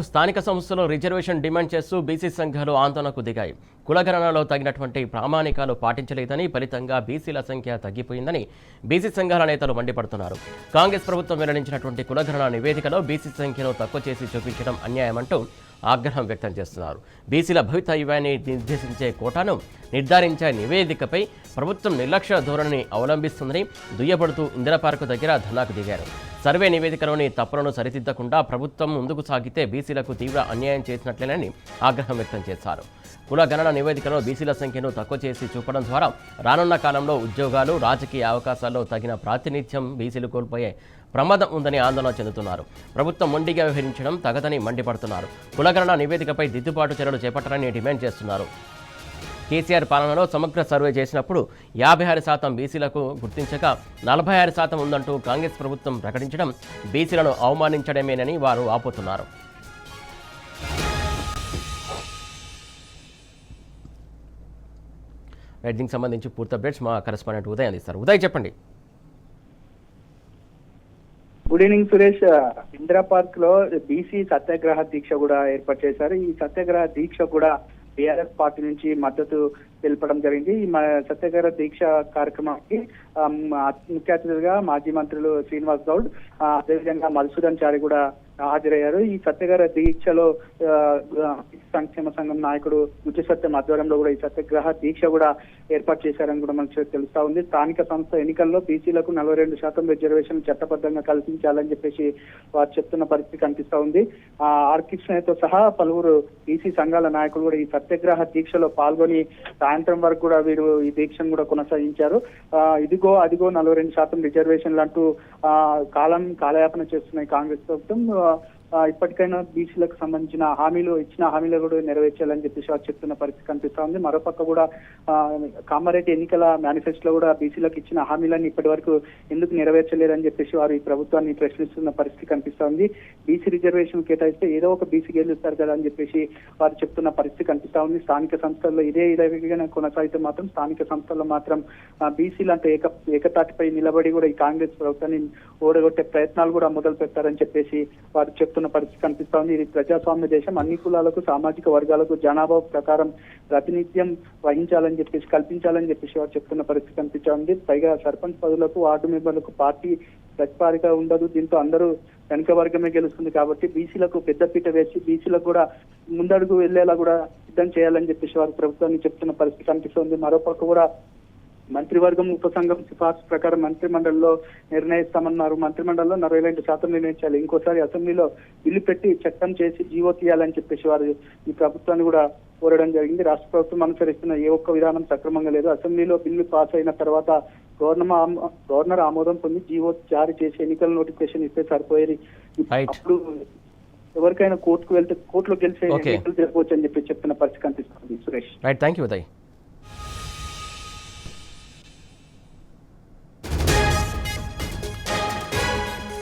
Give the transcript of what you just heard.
స్థానిక సంస్థలో reservation demand చేస్తూ బీసీ సంఘాలు ఆందోళనకు దిగాయి. కులగణనలో తగినటువంటి ప్రామాణికాలు పాటించలేదని, ఫలితంగా బీసీల సంఖ్య తగ్గిపోయిందని బీసీ సంఘాల నేతలు మండిపడుతున్నారు. కాంగ్రెస్ ప్రభుత్వం వెల్లడించినటువంటి కులగణన నివేదికలో బీసీ సంఖ్యను తక్కువ చేసి చూపించడం అన్యాయమంటూ ఆగ్రహం వ్యక్తం చేస్తున్నారు. బీసీల భవితవ్యాన్ని నిర్దేశించే కోటాను నిర్ధారించే నివేదికపై ప్రభుత్వం నిర్లక్ష్య ధోరణిని అవలంబిస్తుందని దుయ్యబడుతూ ఇందిరా పార్కు దగ్గర ధర్నాకు దిగారు. సర్వే నివేదికలోని తప్పులను సరిదిద్దకుండా ప్రభుత్వం ముందుకు సాగితే బీసీలకు తీవ్ర అన్యాయం చేసినట్లేనని ఆగ్రహం వ్యక్తం చేశారు. కుల గణన నివేదికలో బీసీల సంఖ్యను తక్కువ చేసి చూపడం ద్వారా రానున్న కాలంలో ఉద్యోగాలు, రాజకీయ అవకాశాల్లో తగిన ప్రాతినిధ్యం బీసీలు కోల్పోయే ప్రమాదం ఉందని ఆందోళన చెందుతున్నారు. ప్రభుత్వం మొండిగా వ్యవహరించడం తగదని మండిపడుతున్నారు. కులగణన నివేదికపై దిద్దుబాటు చర్యలు చేపట్టాలని డిమాండ్ చేస్తున్నారు. కేసీఆర్ పాలనలో సమగ్ర సర్వే చేసినప్పుడు 56% బీసీలకు గుర్తించక 46% ఉందంటూ కాంగ్రెస్ ప్రభుత్వం ప్రకటించడం బీసీలను అవమానించడమేనని వారు ఆపుతున్నారు. దీనికి సంబంధించి పూర్తి అప్డేట్స్ మా కరెస్పాండెంట్ ఉదయ్ అందిస్తారు. ఉదయ్, చెప్పండి. Good evening Suresh. Indira park లో బీసీ సత్యాగ్రహ దీక్ష కూడా ఏర్పాటు చేశారు. ఈ సత్యాగ్రహ దీక్ష కూడా టీఆర్ఎస్ పార్టీ నుంచి మద్దతు తెలపడం జరిగింది. ఈ సత్యాగ్రహ దీక్ష కార్యక్రమానికి ముఖ్య అతిథులుగా మాజీ మంత్రులు శ్రీనివాస్ గౌడ్, అదేవిధంగా మధుసూదన్ చారి కూడా హాజరయ్యారు. ఈ సత్యాగ్రహ దీక్షలో సంక్షేమ సంఘం నాయకుడు ముత్య సత్యం ఆధ్వర్యంలో కూడా ఈ సత్యాగ్రహ దీక్ష కూడా ఏర్పాటు చేశారని కూడా మనకు తెలుస్తా ఉంది. స్థానిక సంస్థ ఎన్నికల్లో బీసీలకు 42% రిజర్వేషన్ చట్టబద్ధంగా కల్పించాలని చెప్పేసి వారు చెప్తున్న పరిస్థితి కనిపిస్తా ఉంది. ఆర్ కృష్ణయ్యతో సహా పలువురు బీసీ సంఘాల నాయకులు కూడా ఈ సత్యాగ్రహ దీక్షలో పాల్గొని సాయంత్రం వరకు కూడా వీరు ఈ దీక్షను కూడా కొనసాగించారు. ఇదిగో అదిగో 42% రిజర్వేషన్లు అంటూ కాలయాపన చేస్తున్నాయి కాంగ్రెస్ ప్రభుత్వం. ఇప్పటికైనా బీసీలకు సంబంధించిన ఇచ్చిన హామీలు కూడా నెరవేర్చాలని చెప్పేసి వారు చెప్తున్న పరిస్థితి కనిపిస్తా ఉంది. మరోపక్క కూడా కామారెడ్డి ఎన్నికల మేనిఫెస్టోలో కూడా బీసీలకు ఇచ్చిన హామీలన్నీ ఇప్పటి వరకు ఎందుకు నెరవేర్చలేదని చెప్పేసి వారు ఈ ప్రభుత్వాన్ని ప్రశ్నిస్తున్న పరిస్థితి కనిపిస్తా ఉంది. బీసీ రిజర్వేషన్ కేటాయిస్తే ఏదో ఒక బీసీ గెలుస్తారు కదా అని చెప్పేసి వారు చెప్తున్న పరిస్థితి కనిపిస్తా ఉంది. స్థానిక సంస్థల్లో ఇదే కొనసాగితే మాత్రం స్థానిక సంస్థల్లో మాత్రం బీసీలు అంటే ఏకతాటిపై నిలబడి కూడా ఈ కాంగ్రెస్ ప్రభుత్వాన్ని ఓడగొట్టే ప్రయత్నాలు కూడా మొదలు పెట్టారని చెప్పేసి వారు చెప్తున్న పరిస్థితి కనిపిస్తా ఉంది. ఇది ప్రజాస్వామ్య దేశం. అన్ని కులాలకు, సామాజిక వర్గాలకు జనాభా ప్రకారం ప్రాతినిధ్యం వహించాలని చెప్పేసి కల్పించాలని చెప్పేసి వారు చెప్తున్న పరిస్థితి కనిపిస్తా ఉంది. పైగా సర్పంచ్ పదవులకు, వార్డు మెంబర్లకు పార్టీ ప్రతిపాదిక ఉండదు. దీంతో అందరూ వెనుక వర్గమే గెలుస్తుంది. కాబట్టి బీసీలకు పెద్దపీట వేసి బీసీలకు కూడా ముందడుగు వెళ్లేలా కూడా సిద్ధం చేయాలని చెప్పేసి వారు ప్రభుత్వాన్ని చెప్తున్న పరిస్థితి కనిపిస్తుంది. మరోపక్క కూడా మంత్రివర్గం ఉపసంఘం సిఫార్సు ప్రకారం మంత్రిమండలిలో నిర్ణయిస్తామన్నారు. మంత్రిమండలిలో 42% నిర్ణయించాలి. ఇంకోసారి అసెంబ్లీలో బిల్లు పెట్టి చట్టం చేసి జీవో తీయాలని చెప్పేసి వారు ఈ ప్రభుత్వాన్ని కూడా కోరడం జరిగింది. రాష్ట్ర ప్రభుత్వం అనుసరిస్తున్న ఏ ఒక్క విధానం సక్రమంగా లేదు. అసెంబ్లీలో బిల్లు పాస్ అయిన తర్వాత గవర్నర్ ఆమోదం పొంది జీవో జారీ చేసి ఎన్నికల నోటిఫికేషన్ ఇస్తే సరిపోయేది. అప్పుడు ఎవరికైనా కోర్టుకు వెళ్తే కోర్టులో గెలిచే ఎన్నికలు జరగవచ్చు అని చెప్పి చెప్తున్న పరిస్థితి కనిపిస్తుంది. Suresh, thank you Uday.